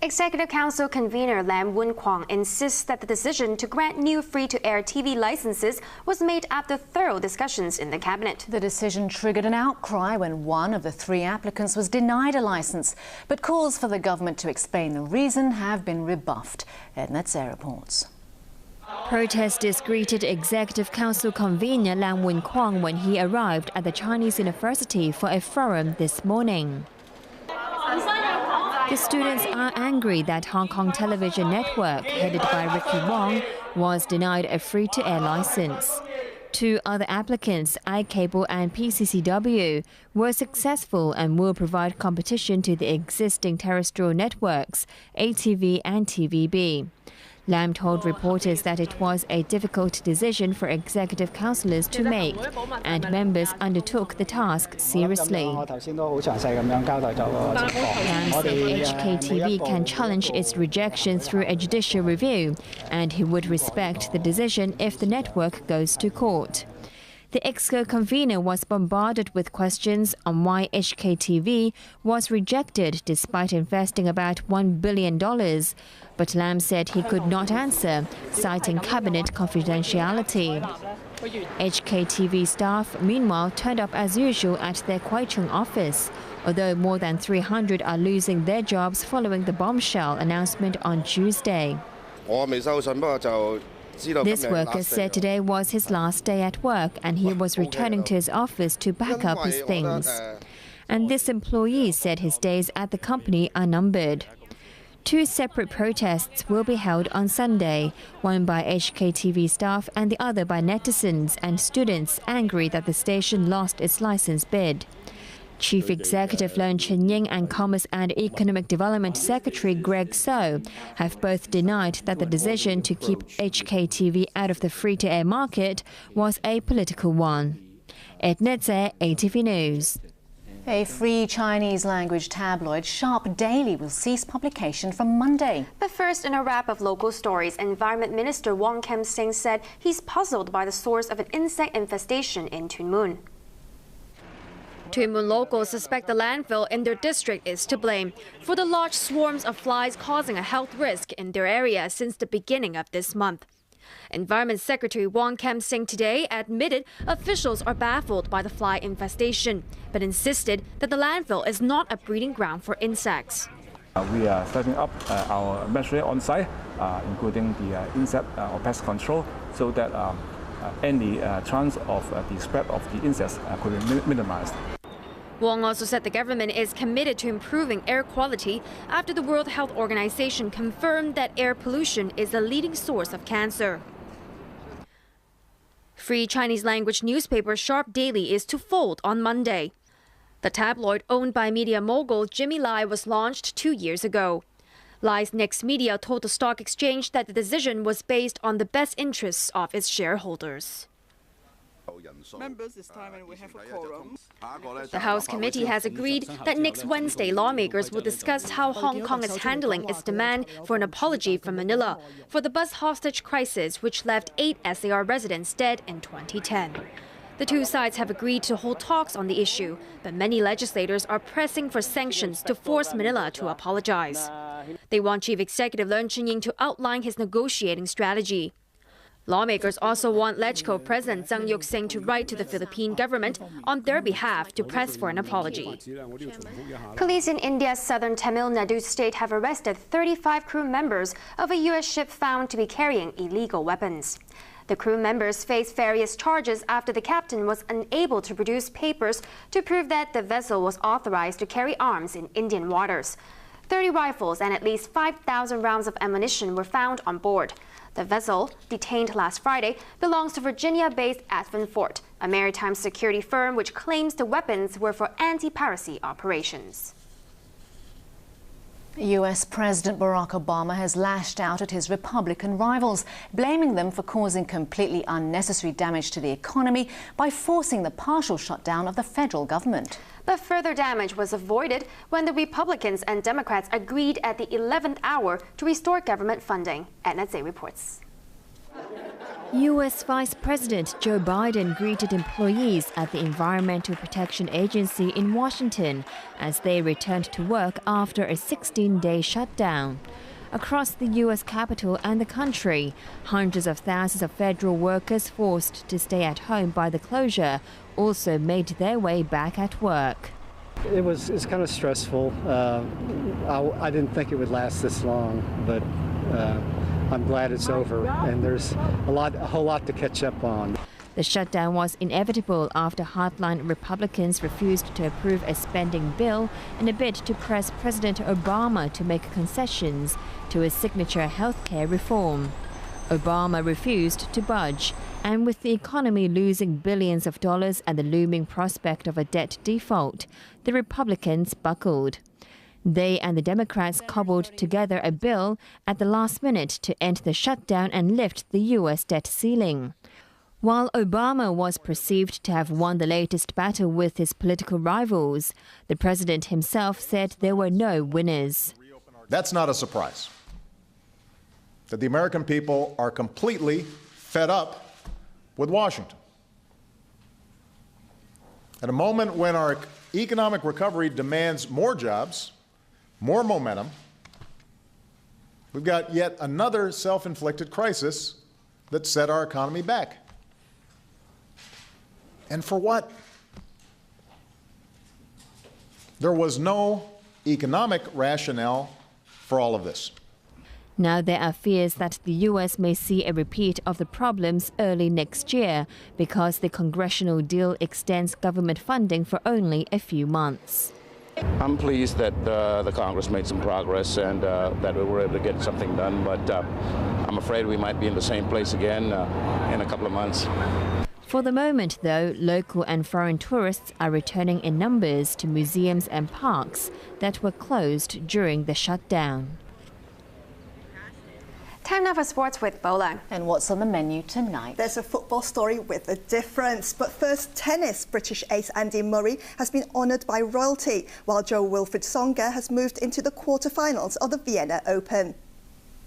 Executive Council convener Leung insists that the decision to grant new free-to-air TV licenses was made after thorough discussions in the cabinet. The decision triggered an outcry when one of the three applicants was denied a license, but calls for the government to explain the reason have been rebuffed. Edna Tse reports. Protesters greeted Executive Council convener Leung when he arrived at the Chinese University for a forum this morning. The students are angry that Hong Kong television network, headed by Ricky Wong, was denied a free-to-air license. Two other applicants, iCable and PCCW, were successful and will provide competition to the existing terrestrial networks, ATV and TVB. Lam told reporters that it was a difficult decision for executive councillors to make, and members undertook the task seriously. Lam said HKTV can challenge its rejection through a judicial review, and he would respect the decision if the network goes to court. The EXCO convener was bombarded with questions on why HKTV was rejected despite investing about $1 billion. But Lam said he could not answer, citing cabinet confidentiality. HKTV staff, meanwhile, turned up as usual at their Kwai Chung office, although more than 300 are losing their jobs following the bombshell announcement on Tuesday. This worker said today was his last day at work and he was returning to his office to pack up his things. And this employee said his days at the company are numbered. Two separate protests will be held on Sunday, one by HKTV staff and the other by netizens and students angry that the station lost its license bid. Chief Executive Leung Chun-ying and Commerce and Economic Development Secretary Greg So have both denied that the decision to keep HKTV out of the free-to-air market was a political one. Edna Tse, ATV News. A free Chinese language tabloid, Sharp Daily, will cease publication from Monday. But first, in a wrap of local stories, Environment Minister Wong Kim-seng said he's puzzled by the source of an insect infestation in Tuen Mun. Tuen Mun locals suspect the landfill in their district is to blame for the large swarms of flies causing a health risk in their area since the beginning of this month. Environment Secretary Wong Kim-seng today admitted officials are baffled by the fly infestation, but insisted that the landfill is not a breeding ground for insects. We are stepping up our measures on site, including the insect or pest control, so that any chance of the spread of the insects could be minimized. Wong also said the government is committed to improving air quality after the World Health Organization confirmed that air pollution is the leading source of cancer. Free Chinese language newspaper Sharp Daily is to fold on Monday. The tabloid, owned by media mogul Jimmy Lai, was launched 2 years ago. Lai's Next Media told the stock exchange that the decision was based on the best interests of its shareholders. The House Committee has agreed that next Wednesday lawmakers will discuss how Hong Kong is handling its demand for an apology from Manila for the bus hostage crisis which left 8 SAR residents dead in 2010. The two sides have agreed to hold talks on the issue, but many legislators are pressing for sanctions to force Manila to apologize. They want Chief Executive Leung Chun-ying to outline his negotiating strategy. Lawmakers also want LegCo President Tsang Yuk-sing to write to the Philippine government on their behalf to press for an apology. Police in India's southern Tamil Nadu state have arrested 35 crew members of a U.S. ship found to be carrying illegal weapons. The crew members face various charges after the captain was unable to produce papers to prove that the vessel was authorized to carry arms in Indian waters. 30 rifles and at least 5,000 rounds of ammunition were found on board. The vessel, detained last Friday, belongs to Virginia-based Aspen Fort, a maritime security firm which claims the weapons were for anti-piracy operations. US President Barack Obama has lashed out at his Republican rivals, blaming them for causing completely unnecessary damage to the economy by forcing the partial shutdown of the federal government. But further damage was avoided when the Republicans and Democrats agreed at the 11th hour to restore government funding. Edna Tse reports. U.S. Vice President Joe Biden greeted employees at the Environmental Protection Agency in Washington as they returned to work after a 16-day shutdown. Across the U.S. Capitol and the country, hundreds of thousands of federal workers forced to stay at home by the closure also made their way back at work. It's kind of stressful. I didn't think it would last this long, but I'm glad it's over, and there's a whole lot to catch up on. The shutdown was inevitable after hardline Republicans refused to approve a spending bill in a bid to press President Obama to make concessions to his signature health care reform. Obama refused to budge, and with the economy losing billions of dollars and the looming prospect of a debt default, the Republicans buckled. They and the Democrats cobbled together a bill at the last minute to end the shutdown and lift the U.S. debt ceiling. While Obama was perceived to have won the latest battle with his political rivals, the president himself said there were no winners. That's not a surprise. That the American people are completely fed up with Washington. At a moment when our economic recovery demands more jobs, more momentum, we've got yet another self-inflicted crisis that set our economy back. And for what? There was no economic rationale for all of this. Now there are fears that the U.S. may see a repeat of the problems early next year because the congressional deal extends government funding for only a few months. I'm pleased that the Congress made some progress and that we were able to get something done, but I'm afraid we might be in the same place again in a couple of months. For the moment, though, local and foreign tourists are returning in numbers to museums and parks that were closed during the shutdown. Time now for sports with Bola. And what's on the menu tonight? There's a football story with a difference. But first, tennis. British ace Andy Murray has been honoured by royalty, while Joe Wilfried Tsonga has moved into the quarter-finals of the Vienna Open.